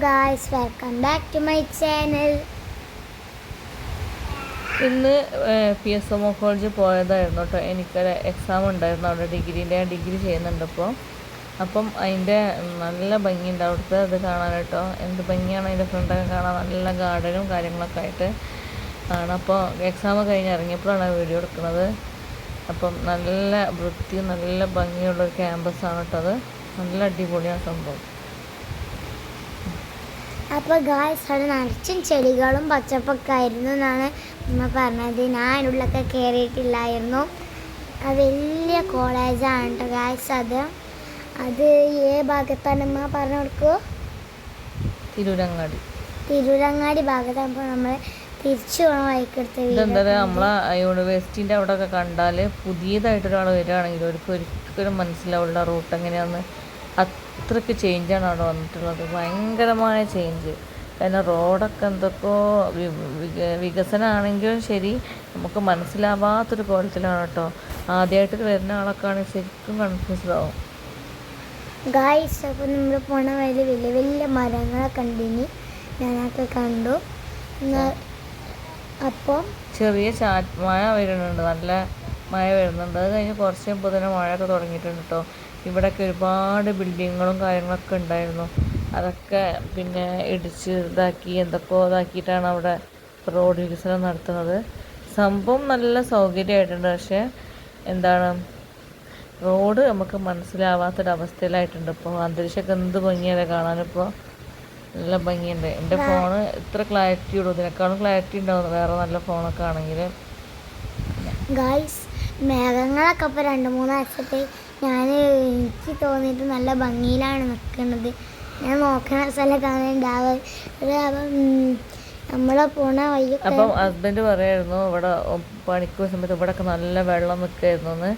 guys, welcome back to my channel. ഇന്ന് PSM കോളേജിൽ പോയതായിരുന്നു കേട്ടോ. എനിക്കൊരു എക്സാം ഉണ്ടായിരുന്നു അവിടെ, ഡിഗ്രി ചെയ്യുന്നുണ്ട് ഇപ്പോൾ. അപ്പം അതിൻ്റെ നല്ല ഭംഗിയുണ്ട് അവിടുത്തെ ഇത് കാണാൻ കേട്ടോ. എന്ത് ഭംഗിയാണ് അതിൻ്റെ ഫ്രണ്ടൊക്കെ കാണാൻ, നല്ല ഗാർഡനും കാര്യങ്ങളൊക്കെ ആയിട്ട് ആണ്. അപ്പോൾ എക്സാം കഴിഞ്ഞ് ഇറങ്ങിയപ്പോഴാണ് വീഡിയോ എടുക്കുന്നത്. അപ്പം നല്ല വൃത്തിയും നല്ല ഭംഗിയുള്ളൊരു ക്യാമ്പസാണ് കേട്ടോ. അത് നല്ല അടിപൊളിയാണ് സംഭവം. അപ്പോൾ ഗായ്സ്, അവിടെ നിറച്ചും ചെടികളും പച്ചപ്പൊക്കെ ആയിരുന്നു എന്നാണ് ഉമ്മ പറഞ്ഞത്. ഞാൻ അതിനുള്ളിലൊക്കെ കയറിയിട്ടില്ലായിരുന്നു. വലിയ കോളേജാണ് കേട്ടോ ഗായ്സ്. അത് ഭാഗത്താണ് ഉമ്മ പറഞ്ഞു കൊടുക്കുമോ? തിരൂരങ്ങാടി ഭാഗത്താണ്. അപ്പോൾ നമ്മൾ തിരിച്ചു പോകണം വൈക്കെടുത്ത്. ഇതെന്താ പറയുക, നമ്മളെ യൂണിവേഴ്സിറ്റീൻ്റെ അവിടെ ഒക്കെ കണ്ടാൽ പുതിയതായിട്ടൊരാൾ വരികയാണെങ്കിൽ അവർക്ക് ഒരിക്കലും മനസ്സിലാവുള്ള റൂട്ട് എങ്ങനെയാണെന്ന്. അത്രയ്ക്ക് ചേഞ്ചാണ് അവിടെ വന്നിട്ടുള്ളത്, ഭയങ്കരമായ ചേഞ്ച്. കാരണം റോഡൊക്കെ എന്തൊക്കെയോ വികസനമാണെങ്കിലും ശരി, നമുക്ക് മനസ്സിലാവാത്തൊരു കോലത്തിലാണ് കേട്ടോ. ആദ്യമായിട്ട് വരുന്ന ആളൊക്കെ ആണെങ്കിൽ ശരിക്കും കൺഫ്യൂസ്ഡ് ആവും ഗായ്സ്. അപ്പോൾ നമ്മൾ പോണ വഴി വലിയ വലിയ മരങ്ങളൊക്കെ ഉണ്ടിനി, ഞാനൊക്കെ കണ്ടു. അപ്പോൾ ചെറിയ മഴ വരുന്നുണ്ട്, നല്ല മഴ വരുന്നുണ്ട്. അത് കഴിഞ്ഞ് കുറച്ച് മുമ്പ് തന്നെ മഴയൊക്കെ തുടങ്ങിയിട്ടുണ്ട് കേട്ടോ. ഇവിടെയൊക്കെ ഒരുപാട് ബിൽഡിങ്ങുകളും കാര്യങ്ങളൊക്കെ ഉണ്ടായിരുന്നു. അതൊക്കെ പിന്നെ ഇടിച്ച് എന്തൊക്കെയോ ഇതാക്കിയിട്ടാണ് അവിടെ റോഡ് വികസനം നടത്തുന്നത്. സംഭവം നല്ല സൗകര്യമായിട്ടുണ്ട്, പക്ഷേ എന്താണ്, റോഡ് നമുക്ക് മനസ്സിലാവാത്തൊരവസ്ഥയിലായിട്ടുണ്ട് ഇപ്പോൾ. അന്തരീക്ഷമൊക്കെ എന്ത് ഭംഗിയല്ലേ കാണാനിപ്പോൾ, നല്ല ഭംഗിയുണ്ട്. എൻ്റെ ഫോണ് ഇത്ര ക്ലാരിറ്റി ഉള്ളൂ, ഇതിനേക്കാളും ക്ലാരിറ്റി ഉണ്ടാവും വേറെ നല്ല ഫോണൊക്കെ ആണെങ്കിൽ. ഗായ്സ്, മേഘങ്ങളൊക്കെ ഇപ്പോൾ 2-3 ആഴ്ചത്തെ എനിക്ക് തോന്നിയിട്ട് നല്ല ഭംഗിയിലാണ് നിൽക്കുന്നത്. ഞാൻ നോക്കണ സ്ഥലം കാണാനുണ്ടാവും. നമ്മളെ പോണ വഴി. അപ്പം ഹസ്ബൻഡ് പറയായിരുന്നു ഇവിടെ പണിക്ക് സമയത്ത് ഇവിടെയൊക്കെ നല്ല വെള്ളം നിൽക്കുമായിരുന്നു എന്ന്.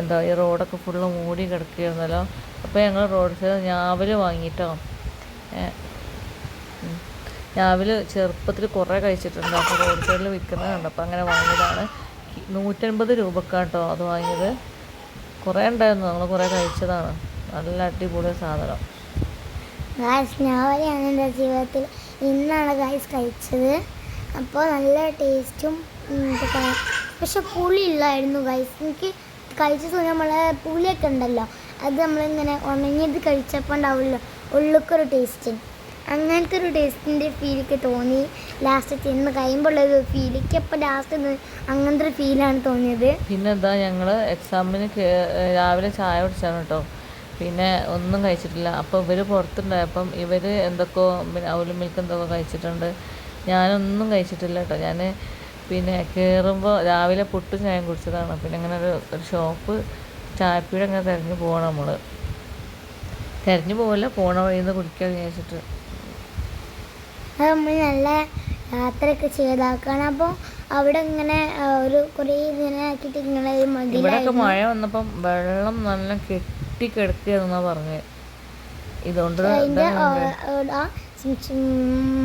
എന്താ ഈ റോഡൊക്കെ ഫുള്ള് മൂടി കിടക്കുകയായിരുന്നല്ലോ. അപ്പോൾ ഞങ്ങൾ റോഡ് സൈഡ് ഞാവൽ വാങ്ങിയിട്ടോ. ഞാവൽ ചെറുപ്പത്തിൽ കുറേ കഴിച്ചിട്ടുണ്ട്. അപ്പോൾ റോഡ് സൈഡിൽ വിൽക്കുന്നത് കണ്ടപ്പോൾ അങ്ങനെ വാങ്ങിയതാണ്. 150 രൂപക്കാട്ടോ അത് വാങ്ങിയത്. കുറേ ഉണ്ടായിരുന്നു, നമ്മൾ കുറേ കഴിച്ചതാണ്. നല്ല അടിപൊളി സാധനം. ഞാവലാണ് എൻ്റെ ജീവിതത്തിൽ ഇന്നാണ് ഗായ്സ് കഴിച്ചത്. അപ്പോൾ നല്ല ടേസ്റ്റും, പക്ഷെ പുളി ഇല്ലായിരുന്നു ഗായ്സ്. എനിക്ക് കഴിച്ച സമയം നമ്മളെ പുളിയൊക്കെ ഉണ്ടല്ലോ, അത് നമ്മളിങ്ങനെ ഉണങ്ങിയത് കഴിച്ചപ്പോൾ ഉണ്ടാവില്ലോ ഉള്ളിക്കൊരു ടേസ്റ്റ്, അങ്ങനത്തെ ഒരു ടേസ്റ്റിൻ്റെ ഫീലൊക്കെ തോന്നി. ലാസ്റ്റ് ചെന്ന് കഴിയുമ്പോഴുള്ളൊരു ഫീലിക്ക് അപ്പോൾ ലാസ്റ്റ് അങ്ങനത്തെ ഒരു ഫീലാണ് തോന്നിയത്. പിന്നെ എന്താ, ഞങ്ങൾ എക്സാമിന് രാവിലെ ചായ കുടിച്ചാണ് കേട്ടോ. പിന്നെ ഒന്നും കഴിച്ചിട്ടില്ല. അപ്പോൾ ഇവർ പുറത്തുണ്ടായപ്പം ഇവർ എന്തൊക്കെയോ പിന്നെ ഔലും മിൽക്ക് എന്തൊക്കെ കഴിച്ചിട്ടുണ്ട്. ഞാനൊന്നും കഴിച്ചിട്ടില്ല കേട്ടോ. ഞാൻ പിന്നെ കയറുമ്പോൾ രാവിലെ പുട്ടും ചായയും കുടിച്ചതാണ്. പിന്നെ അങ്ങനെ ഒരു ഷോപ്പ് ചായപ്പീടെ അങ്ങനെ തിരഞ്ഞു പോകണം. നമ്മൾ തിരഞ്ഞു പോകില്ല, പോണ വഴിയിൽ നിന്ന് കുടിക്കാൻ വിചാരിച്ചിട്ട്. അത് നമ്മൾ നല്ല യാത്രയൊക്കെ ചെയ്താക്കണം. അപ്പോൾ അവിടെ ഇങ്ങനെ ഒരു കുറേ ഇങ്ങനെ ആക്കിയിട്ട് ഇങ്ങനെ ഇവിടെയൊക്കെ മഴ വന്നപ്പം വെള്ളം നല്ല കെട്ടിക്കിടക്കുകയെന്നാണ് പറഞ്ഞത്. ഇതുകൊണ്ട് അതിൻ്റെ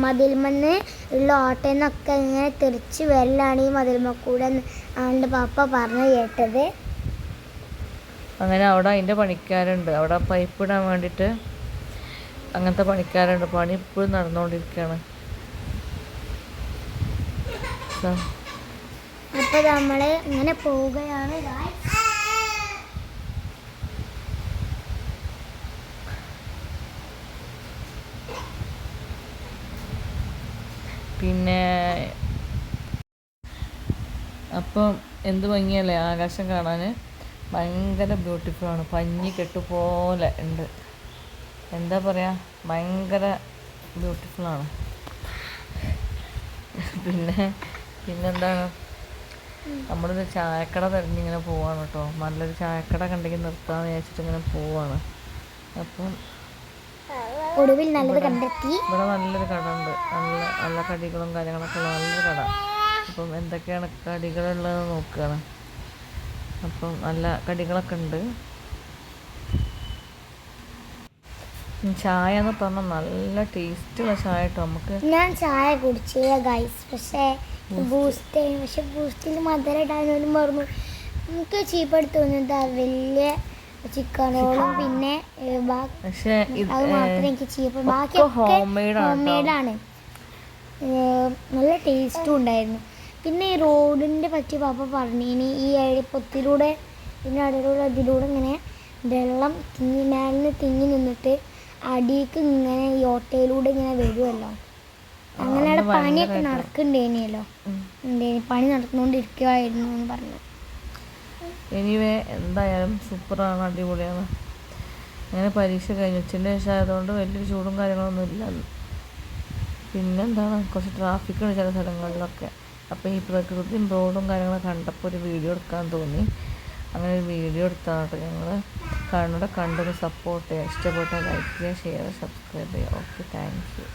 മതിൽമന്ന് ഉള്ള ഓട്ടോന്നൊക്കെ ഇങ്ങനെ തെറിച്ച് വരലാണ് ഈ മതിൽമ കൂടെ അവൻ്റെ പപ്പ പറഞ്ഞു കേട്ടത്. അങ്ങനെ അവിടെ അതിൻ്റെ പണിക്കാരുണ്ട്, അവിടെ പൈപ്പ് ഇടാൻ വേണ്ടിയിട്ട് അങ്ങനത്തെ പണിക്കാരുണ്ട്. പണി ഇപ്പോഴും നടന്നുകൊണ്ടിരിക്കുകയാണ്. അപ്പോൾ നമ്മൾ ഇങ്ങനെ പോവുകയാണ്. പിന്നെ അപ്പം എന്ത് ഭംഗിയല്ലേ ആകാശം കാണാൻ, ഭയങ്കര ബ്യൂട്ടിഫുള്ളാണ്. പഞ്ഞി കെട്ടുപോലെ ഉണ്ട്, എന്താ പറയുക, ഭയങ്കര ബ്യൂട്ടിഫുള്ളാണ്. പിന്നെന്താണ്, നമ്മളൊരു ചായക്കട തിരഞ്ഞിങ്ങനെ പോവാണ് കേട്ടോ. നല്ലൊരു ചായക്കട കണ്ടെങ്കിൽ നിർത്താമെന്ന് വിചാരിച്ചിട്ട് ഇങ്ങനെ പോവാണ്. അപ്പം ഒടുവിൽ നല്ലത് കണ്ടെത്തി. ഇവിടെ നല്ലൊരു കട ഉണ്ട്, നല്ല കടികളും കാര്യങ്ങളൊക്കെ ഉള്ള നല്ലൊരു കട. അപ്പം എന്തൊക്കെയാണ് കടികളുള്ളതെന്ന് നോക്കുകയാണ്. അപ്പം നല്ല കടികളൊക്കെ ഉണ്ട്. ചായ എന്ന് പറഞ്ഞാൽ നല്ല ടേസ്റ്റുള്ള ചായ കേട്ടോ. നമുക്ക് ഞാൻ ചായ കുടിച്ചില്ല ഗൈസ്, പക്ഷേ ബൂസ്റ്റിൽ മധുരം ഇടാനും മറന്നു. നമുക്ക് ചീപ്പെടുത്ത് തോന്നിയത് വലിയ ചിക്കൻ റോളും പിന്നെ പക്ഷേ അത് മാത്രമേ എനിക്ക് ചെയ്യപ്പോൾ ഒക്കെ ബാക്കിയൊക്കെ ഹോം മെയ്ഡ് ഹോം ആണ് മെയ്ഡാണ്. നല്ല ടേസ്റ്റും ഉണ്ടായിരുന്നു. പിന്നെ ഈ റോഡിൻ്റെ പറ്റി പാപ്പ പറഞ്ഞിനി ഈ പൊത്തിലൂടെ ഇതിൻ്റെ അതിലൂടെ ഇങ്ങനെ വെള്ളം മേലിന് തിങ്ങി നിന്നിട്ട് അടിക്ക് ഇങ്ങനെ ഈ ഓട്ടയിലൂടെ ഇങ്ങനെ വരുമല്ലോ. അങ്ങനെ അവിടെ പണിയൊക്കെ നടക്കണ്ടേനിയല്ലോ. പണി നടന്നുകൊണ്ടിരിക്കുമായിരുന്നു എന്ന് പറഞ്ഞു. എനിവേ എന്തായാലും സൂപ്പറാണ്, അടിപൊളിയാണ്. അങ്ങനെ പരീക്ഷ കഴിഞ്ഞു. ഉച്ചൻ്റെ ശേഷം ആയതുകൊണ്ട് വലിയൊരു ചൂടും കാര്യങ്ങളൊന്നും ഇല്ല. പിന്നെന്താണ്, കുറച്ച് ട്രാഫിക്കുണ്ട് ചില സ്ഥലങ്ങളിലൊക്കെ. അപ്പോൾ ഈ പ്രകൃതിയും റോഡും കാര്യങ്ങളൊക്കെ കണ്ടപ്പോൾ ഒരു വീഡിയോ എടുക്കാൻ തോന്നി. അങ്ങനെ ഒരു വീഡിയോ എടുത്താണ് കേട്ടോ. ഞങ്ങൾ കണ്ടൊന്ന് സപ്പോർട്ട് ചെയ്യുക, ഇഷ്ടപ്പെട്ടാൽ ലൈക്ക് ചെയ്യുക, ഷെയർ ചെയ്യുക, സബ്സ്ക്രൈബ് ചെയ്യുക. Okay, thank you.